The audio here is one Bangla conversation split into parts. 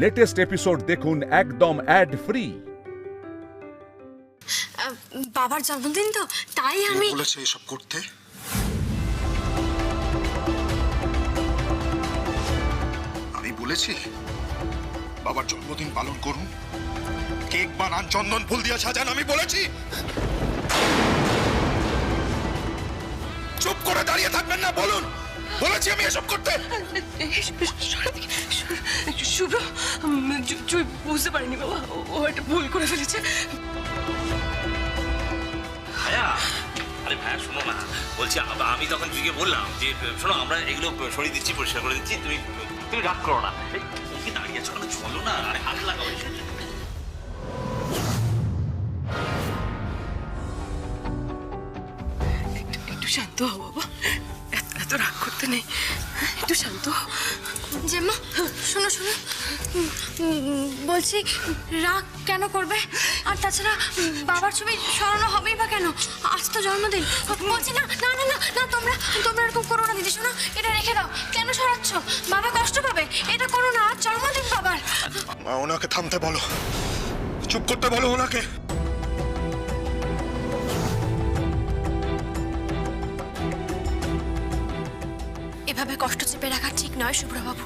লেটেস্ট এপিসোড দেখুন একদম অ্যাড ফ্রি। বাবার জন্মদিন তো, তাই আমি বলেছে এসব করতে। আমি বলেছি বাবার জন্মদিন পালন করুন, কেক বানান, চন্দন ফুল দিয়ে সাজান, আমি বলেছি? চুপ করে দাঁড়িয়ে থাকবেন না, বলুন বলেছি আমি এসব করতে। শুভ্র, তুই বুঝতে পারিনি বাবা, ও একটা ভুল করে ফেলেছে। ভাইয়া, আরে ভাইয়া শোনো না, বলছি আমি তখন তুইকে বললাম যে শোনো আমরা এগুলো সরিয়ে দিচ্ছি, পরিষ্কার করে দিচ্ছি, তুমি তুমি রাগ করো না। ওকে দাঁড়িয়ে আছো, চলো না, আরে হাত লাগাও। একটু শান্ত হও বাবা, এত রাগ করতে নেই, একটু শান্ত হও। জেম্মা শোনো শোনো, বলছি রাগ কেন করবে? আর তাছাড়া বাবার ছবি সরানো হবেই বা কেন? আজ তো জন্মদিন। বলছি না না না না না, তোমরা তোমরা এরকম করো না দিদি, শোনো এটা রেখে দাও। কেন সরাচ্ছ? বাবা কষ্ট পাবে, এটা করো না, আজ জন্মদিন বাবার। ওনাকে থামতে বলো, চুপ করতে বলো ওনাকে। এভাবে কষ্ট চেপে রাখা ঠিক নয় শুভ্রবাবু।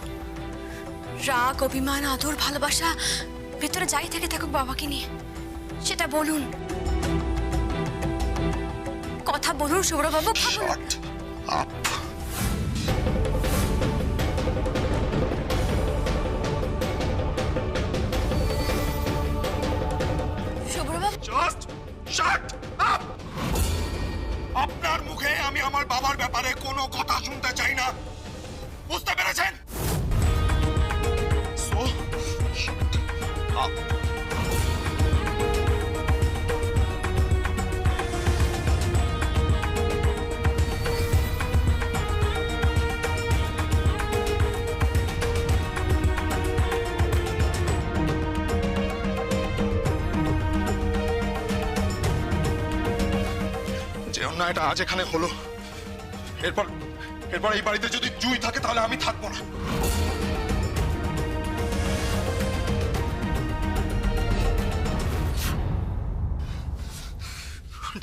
রাগ, অভিমান, আদর, ভালোবাসা ভেতরে যাই থেকে থাকুক বাবাকে নিয়ে, সেটা বলুন, কথা বলুন শুভ্রবাবু। Shut up. শুভ্রবাবু Just shut up. আপনার মুখে আমি আমার বাবার ব্যাপারে কোনো কথা শুনতে চাই না, বুঝতে পেরেছেন? So, shut up. যে অন্যায়টা আজ এখানে হলো, এরপর এরপর এই বাড়িতে যদি জুই থাকে তাহলে আমি থাকবো না।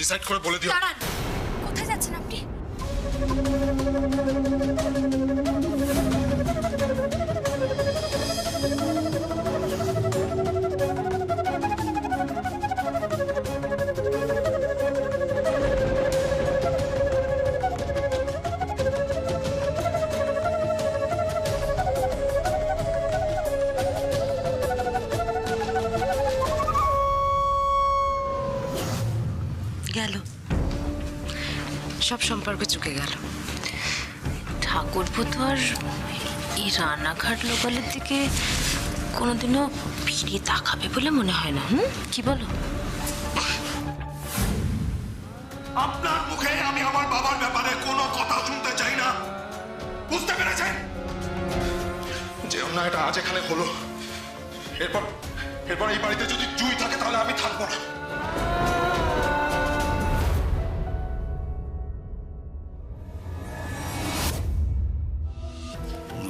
ডিসাইড করে বলে দিও। দাঁড়ান, কোথায় যাচ্ছেন আপনি? গেল, সব সম্পর্ক চুকে গেল। ঠাকুরপো তো আর এই রানাঘাট লোকালের দিকে কোনোদিনও ফিরে তাকাবে বলে মনে হয় না। কি বলো? আপনার মুখে আমি আমার বাবার ব্যাপারে কোনো কথা শুনতে চাই না, বুঝতে পেরেছেন? যে অন্যায়টা আজ এখানে হলো, এরপর এরপর এই বাড়িতে যদি জুই থাকে তাহলে আমি থাকবো না।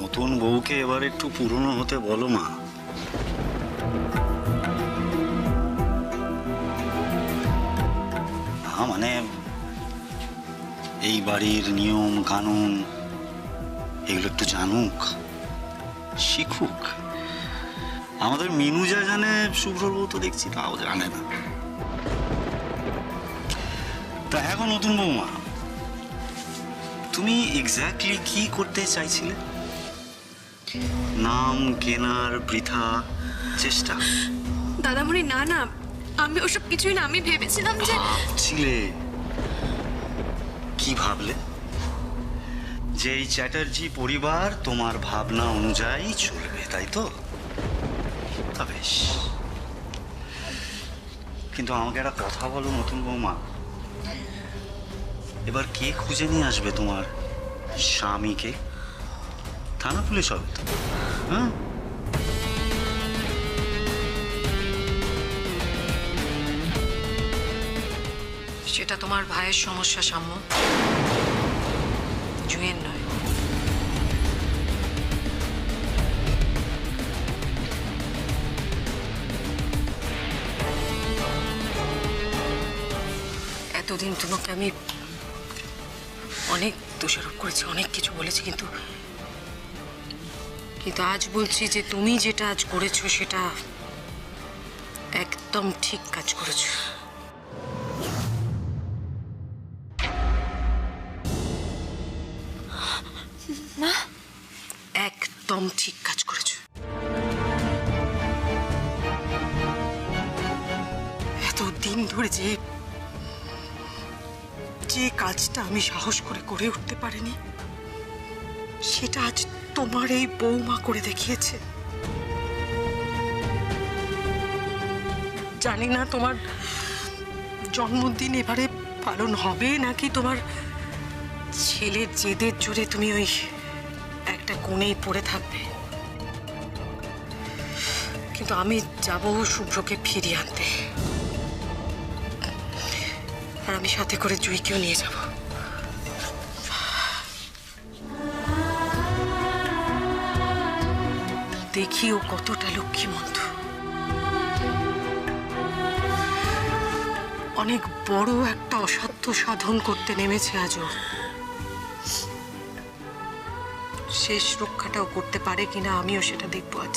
নতুন বউকে এবার একটু পুরনো হতে বলো মা। মানে এই বাড়ির নিয়ম কানুন এগুলো একটু জানুক, শিখুক। আমাদের মিনু যা জানে শুভ্রর বউ তো দেখছি তাও জানে না। তা এখন নতুন বৌমা, তুমি এক্স্যাক্টলি কি করতে চাইছিলে? নাম কেনার বৃথা চেষ্টা? দাদামণি না না, আমি ওসব কিছুই না। আমি ভেবেছিলাম যে ভাবছিলে? কি ভাবলে? যে এই চ্যাটার্জি পরিবার তোমার ভাবনা অনুযায়ী চলবে, তাই তো? তা বেশ, কিন্তু আমাকে একটা কথা বলো নতুন বৌমা, এবার কে খুঁজে নিয়ে আসবে তোমার স্বামীকে? থানা পুলিশ হবে তো? হ্যাঁ, সেটা তোমার ভাইয়ের সমস্যা সাম্য, জুয়ের নয়। এতদিন তোমাকে আমি অনেক দোষারোপ করেছি, অনেক কিছু বলেছি, কিন্তু আজ বলছি যে তুমি যেটা আজ করেছো সেটা একদম ঠিক কাজ করেছো। মা, একদম ঠিক কাজ করেছো। এতদিন ধরে যে কাজটা আমি সাহস করে উঠতে পারিনি, সেটা আজ তোমার এই বৌমা করে দেখিয়েছে। জানি না তোমার জন্মদিন এবারে পালন হবে নাকি তোমার ছেলের জেদের জোরে তুমি ওই একটা কোণেই পড়ে থাকবে, কিন্তু আমি যাব শুভ্রকে ফিরিয়ে আনতে, আর আমি সাথে করে জুইকেও নিয়ে যাব। দেখি ও কতটা লক্ষ্মীমন্ত। অনেক বড় একটা অসাধ্য সাধন করতে নেমেছে আজও। শেষ রক্ষাটাও করতে পারে কিনা আমিও সেটা দেখবো আজ।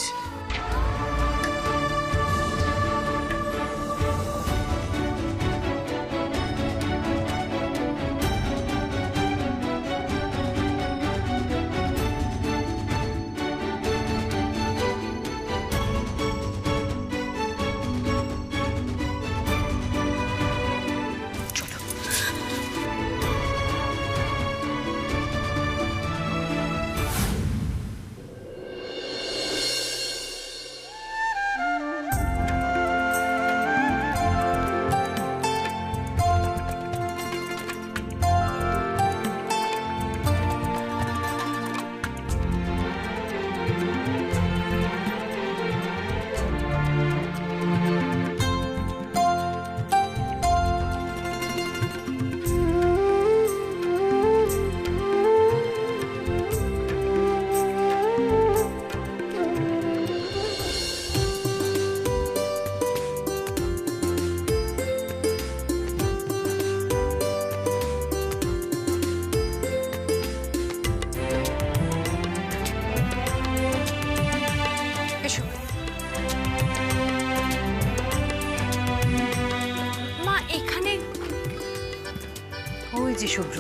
ওই যে শুভ্র,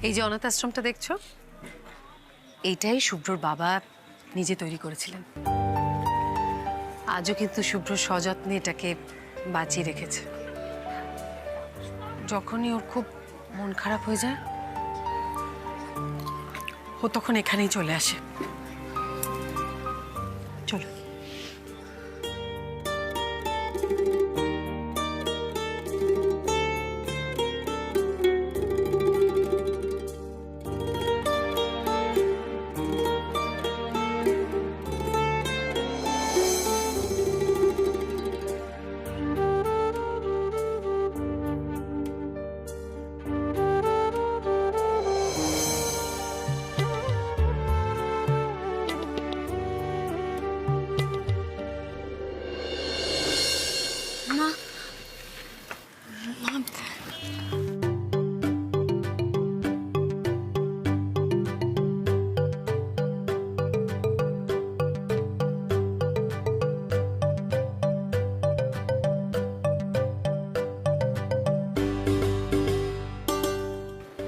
এই যে অনাথ আশ্রমটা দেখছো, এইটাই শুভ্রর বাবা নিজে তৈরি করেছিলেন। আজও কিন্তু শুভ্র সযত্নে এটাকে বাঁচিয়ে রেখেছে। যখনই ওর খুব মন খারাপ হয়ে যায়, ও তখন এখানেই চলে আসে। চলো।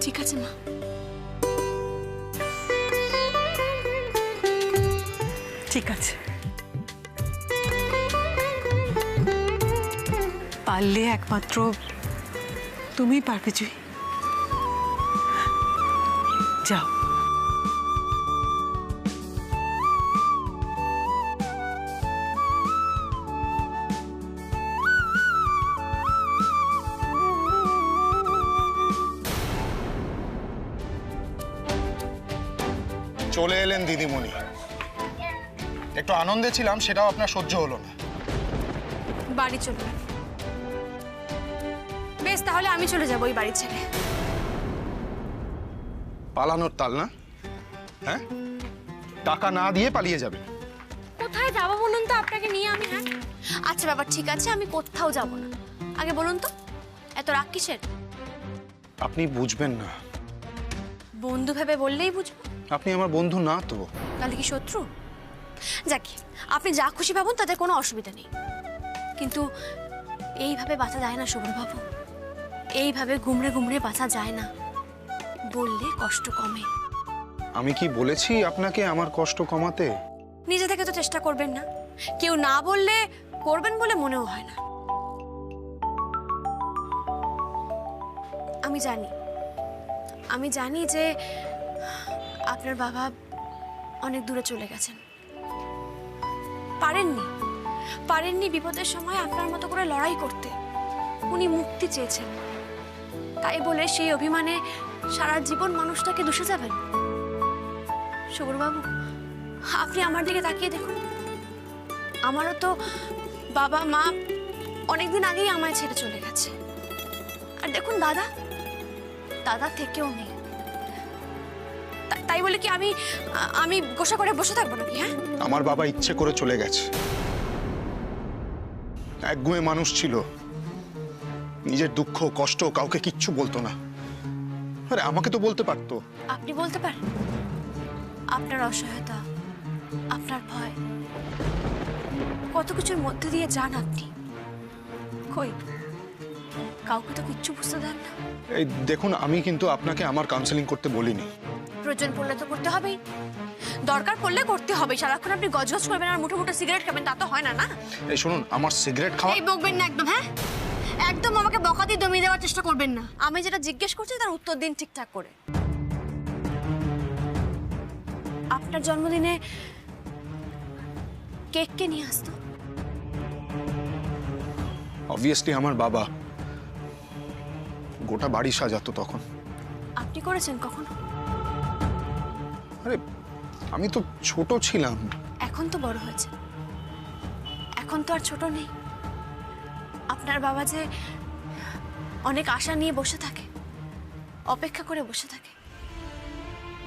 ঠিক আছে মা। ঠিক আছে, পারলে একমাত্র তুমি পারবে জুই। যাও। চলে এলেন দিদিমণি, একটু আনন্দে ছিলাম, সেটাও আপনার সহ্য হলো না। বাড়ি চলুন। বেশ, তাহলে আমি চলে যাবো ওই বাড়ি ছেড়ে। পালানোর তাল না? হ্যাঁ, টাকা না দিয়ে পালিয়ে যাবে? কোথায় যাবো বলুন তো আপনাকে নিয়ে আমি? হ্যাঁ আচ্ছা বাবা ঠিক আছে, আমি কোথাও যাব না। আগে বলুন তো এত রাগ কিসের? আপনি বুঝবেন না। বন্ধু ভেবে বললেই বুঝবো। আপনি আমার বন্ধু না তো। তাহলে কি শত্রু? যাক, আপনি যা খুশি ভাবুন, তাতে কোনো অসুবিধা নেই, কিন্তু এইভাবে বাঁচা যায় না শুভ্রবাবু। এইভাবে ঘুমড়ে ঘুমড়ে বাঁচা যায় না। বললে কষ্ট কমে। আমি কি বলেছি আপনাকে আমার কষ্ট কমাতে? নিজে থেকে তো চেষ্টা করবেন না, কেউ না বললে করবেন বলে মনেও হয় না। আমি জানি যে আপনার বাবা অনেক দূরে চলে গেছেন। পারেননি বিপদের সময় আপনার মতো করে লড়াই করতে। উনি মুক্তি চেয়েছেন, তাই বলে সেই অভিমানে সারা জীবন মানুষটাকে দুষে যাবেন? শুভ্রবাবু, আপনি আমার দিকে তাকিয়ে দেখুন। আমারও তো বাবা মা অনেকদিন আগেই আমায় ছেড়ে চলে গেছে। আর দেখুন দাদা থেকেও নেই। তাই বলে কি আমি গোসা করে বসে থাকবো নাকি? হ্যাঁ, আমার বাবা ইচ্ছে করে চলে গেছে। একগুঁয়ে মানুষ ছিল, নিজের দুঃখ কষ্ট কাউকে কিচ্ছু বলতো না। আরে আমাকে তো বলতে পারতো। আপনি বলতে পারেন। আপনার অসহায়তা, আপনার ভয়, কত কিছুর মধ্যে দিয়ে যান আপনি। কই কাউকে তো কিচ্ছু বুঝতে দেন না। এই দেখুন, আমি কিন্তু আপনাকে আমার কাউন্সেলিং করতে বলিনি। প্রয়োজন পড়লে তো করতে হবেই, দরকার পড়লে করতে হবে। সারাক্ষণ আপনি গজগজ করবেন আর মুঠো মুঠো সিগারেট খাবেন, তা তো হয় না। না এই শুনুন, আমার সিগারেট খাওয়া। এই বকবেন না একদম। হ্যাঁ, একদম আমাকে বকা দিয়ে দমিয়ে দেওয়ার চেষ্টা করবেন না। আমি যেটা জিজ্ঞেস করছি তার উত্তর দিন ঠিকঠাক করে। আপনার জন্মদিনে কেক কে নিয়ে আসতো? অবভিয়াসলি আমার বাবা। গোটা বাড়ি সাজাতো তখন। আপনি করেছেন কখনো? আরে আমি তো ছোট ছিলাম। এখন তো বড় হয়েছে, এখন তো আর ছোট নেই। আপনার বাবা যে অনেক আশা নিয়ে বসে থাকে, অপেক্ষা করে বসে থাকে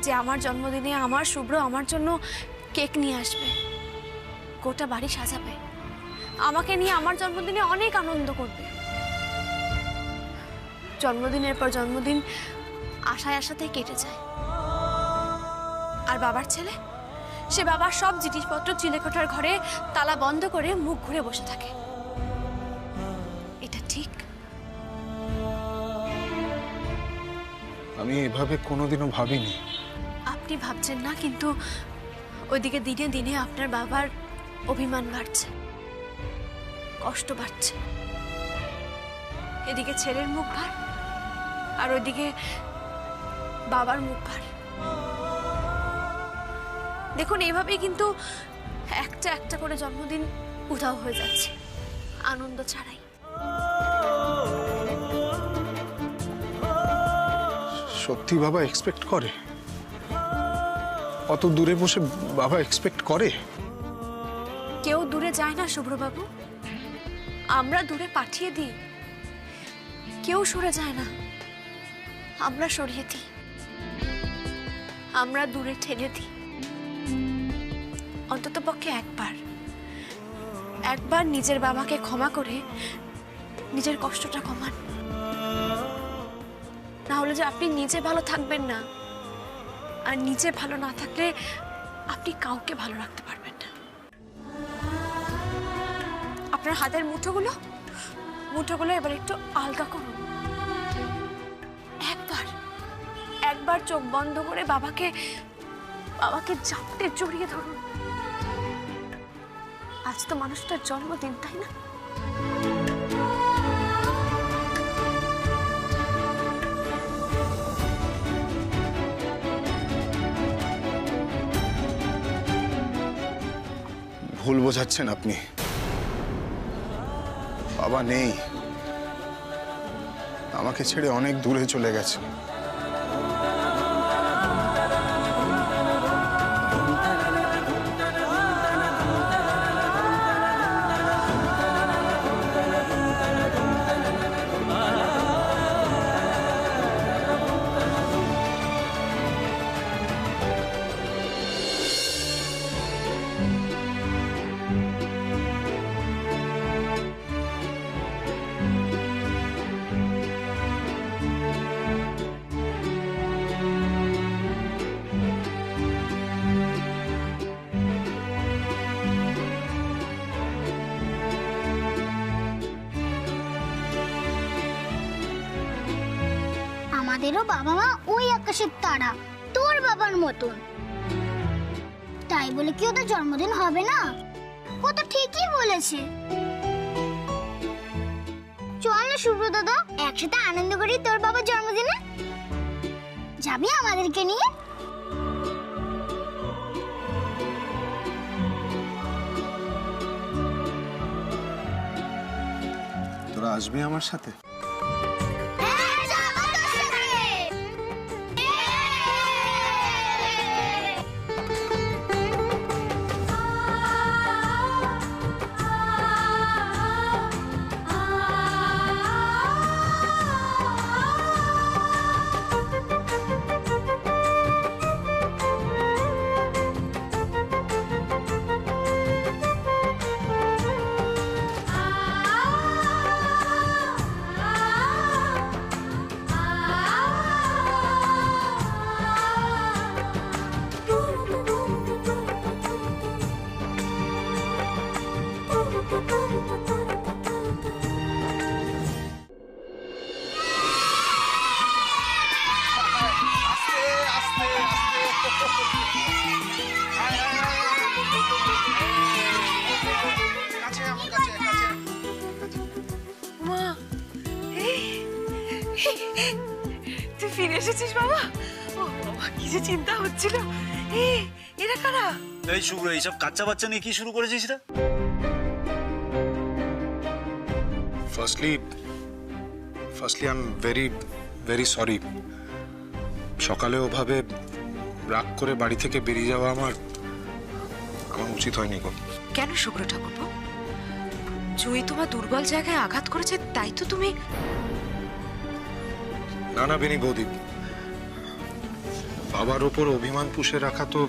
যে আমার জন্মদিনে আমার শুভ্র আমার জন্য কেক নিয়ে আসবে, গোটা বাড়ি সাজাবে, আমাকে নিয়ে আমার জন্মদিনে অনেক আনন্দ করবে। জন্মদিনের পর জন্মদিন আশায় আশাতেই কেটে যায়। আর বাবার ছেলে, সে বাবার সব জিনিসপত্র চিলেকোঠার ঘরে তালা বন্ধ করে মুখ ঘুরে বসে থাকে। এটা ঠিক? আমি এভাবে কোনোদিনও ভাবিনি। আপনি ভাবছেন না, কিন্তু ওইদিকে দিনে দিনে আপনার বাবার অভিমান বাড়ছে, কষ্ট বাড়ছে। এদিকে ছেলের মুখ ভার, আর ওইদিকে বাবার মুখ ভার। দেখুন, এইভাবেই কিন্তু একটা একটা করে জন্মদিন উধাও হয়ে যাচ্ছে, আনন্দ ছাড়াই। সত্যি বাবা এক্সপেক্ট করে? অত দূরে বসে বাবা এক্সপেক্ট করে? কেউ দূরে যায় না শুভ্রবাবু, আমরা দূরে পাঠিয়ে দিই। কেউ সরে যায় না, আমরা সরিয়ে দিই, আমরা দূরে ঠেলে দিই। অন্তত পক্ষে একবার নিজের বাবাকে ক্ষমা করে নিজের কষ্টটা কমান। না হলে যে আপনি নিজে ভালো থাকবেন না, আর নিজে ভালো না থাকলে আপনি কাউকে ভালো রাখতে পারবেন না। আপনার হাতের মুঠোগুলো এবার একটু আলগা করুন। একবার চোখ বন্ধ করে বাবাকে জাপটে জড়িয়ে ধরুন। আজ তো মানুষটার জন্মদিন, তাই না? ভুল বোঝাচ্ছেন আপনি। বাবা নেই, আমাকে ছেড়ে অনেক দূরে চলে গেছে। আমাদেরও বাবা মা ওই আকাশের তারা, তোর বাবার মতন। তাই বলে কি ওদের জন্মদিন হবে না? ও তো ঠিকই বলেছে। চল না শুভ্র দাদা, একসাথে আনন্দ করি তোর বাবার জন্মদিনে। যাবি আমাদেরকে নিয়ে? তোরা আসবি আমার সাথে? তুই ফিরে এসেছিস বাবা? ও বাবা, কি যে চিন্তা হচ্ছিল। এরা কারা? এই শুভ্র, এইসব কাচ্চা বাচ্চা নিয়ে কি শুরু করেছিস রে? Firstly I am very sorry. সকালে ওভাবে রাগ করে বাড়ি থেকে বেরিয়ে যাওয়া আমার উচিত হয়নি গো। কেন শুভ্র ঠাকুরপো? জুই তোমার দুর্বল জায়গায় আঘাত করেছে, তাই তো তুমি? না না বেনি বৌদি, বাবার ওপর অভিমান পুষে রাখা তো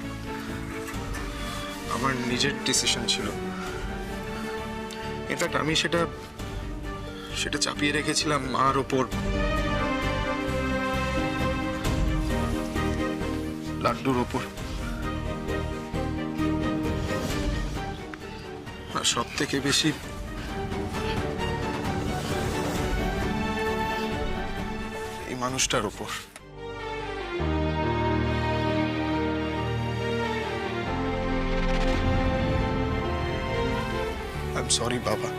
আমার নিজের ডিসিশন ছিল। ইনফ্যাক্ট আমি সেটা চাপিয়ে রেখেছিলাম মার ওপর, লাড্ডুর ওপর। আর সব থেকে বেশি এই মানুষটার ওপর। I'm sorry, Baba.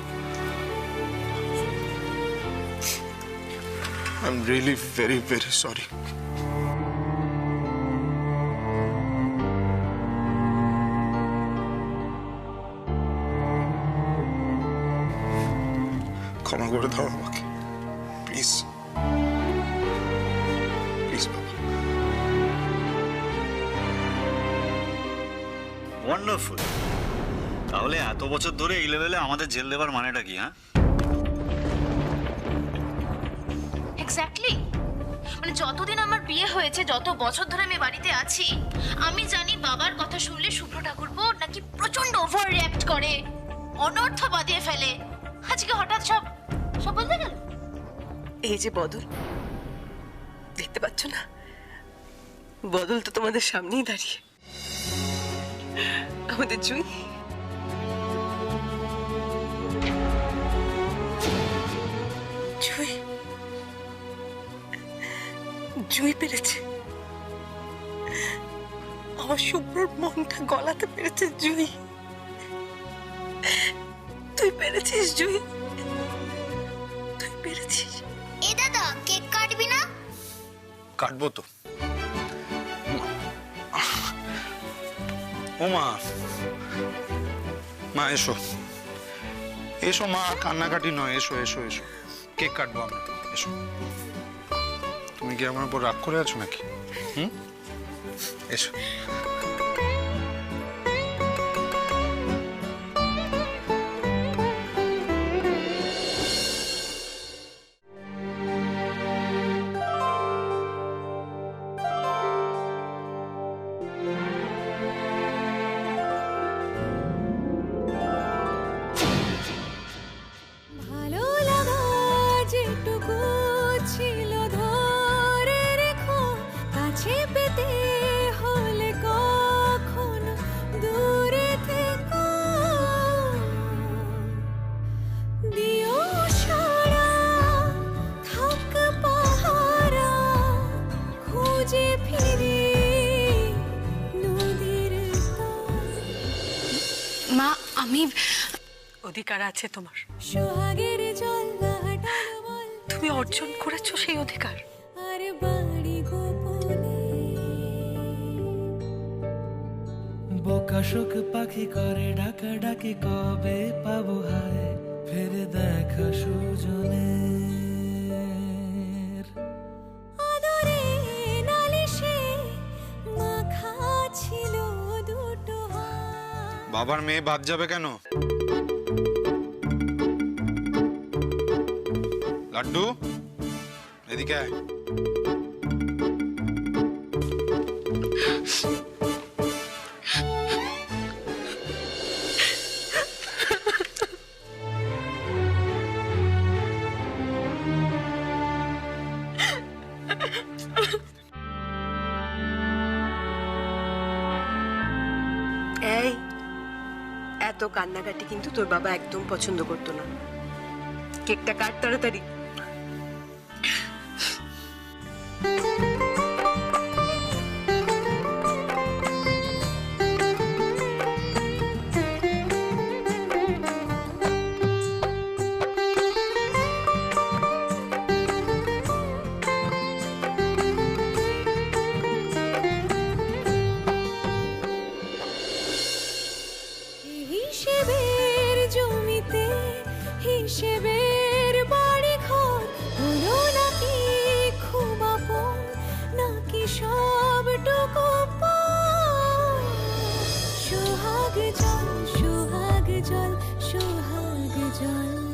I'm really very, very sorry. ক্ষমা করে দাও আমাকে, প্লিজ প্লিজ বাবা। ওয়ান্ডারফুল। তাহলে এত বছর ধরে এই লেভেলে আমাদের জেল দেবার মানেটা কি? হ্যাঁ, এক্স্যাক্টলি। মানে যতদিন আমার বিয়ে হয়েছে, যত বছর ধরে আমি বাড়িতে আছি, আমি জানি বাবার কথা শুনলে শুভ্র ঠাকুরপো নাকি প্রচন্ড ওভার রিঅ্যাক্ট করে, অনর্থ বাদিয়ে ফেলে। আজকে হঠাৎ সব বলতে গেল। এই যে বদল, দেখতে পাচ্ছ না? বদল তো তোমাদের সামনেই দাঁড়িয়ে। আমাদের জুই, জুই জুই পেরেছে। আমার শুভ্রর মনটা গলাতে পেরেছে জুই। তুই পেরেছিস জুই, তুই পেরেছিস। এ দাদা, কেক কাটবি না? কাটবো তো। ও মা, মা এসো এসো মা, কান্নাকাটি নয়, এসো এসো এসো, কেক কাটবো আমরা, এসো। তুমি কি আমার উপর রাগ করে আছো নাকি? এসো। আমি অধিকার আছে তোমার, সোহাগের জল গাহাটাল বল তুমি অর্জন করেছো সেই অধিকার। আর বাড়ি গোপনে বোকা শোক পাখি করে ডাকা ডাকি, কবে পাবো হায় ফেরে দেখা সুজনের। আদরে নালিশে মাখা ছিল দুটো হাত। বাবার মেয়ে বাদ যাবে কেন? লাড্ডু এদিকে আয়। এই এত কান্নাকাটি কিন্তু তোর বাবা একদম পছন্দ করতো না। কেকটা কাট তাড়াতাড়ি। হিসেবের জমিতে হিসেবের বাড়ি ঘর হলো নাকি খুব আপন, নাকি সবটুকু পর? সোহাগ জল সোহাগ জল সোহাগ জল।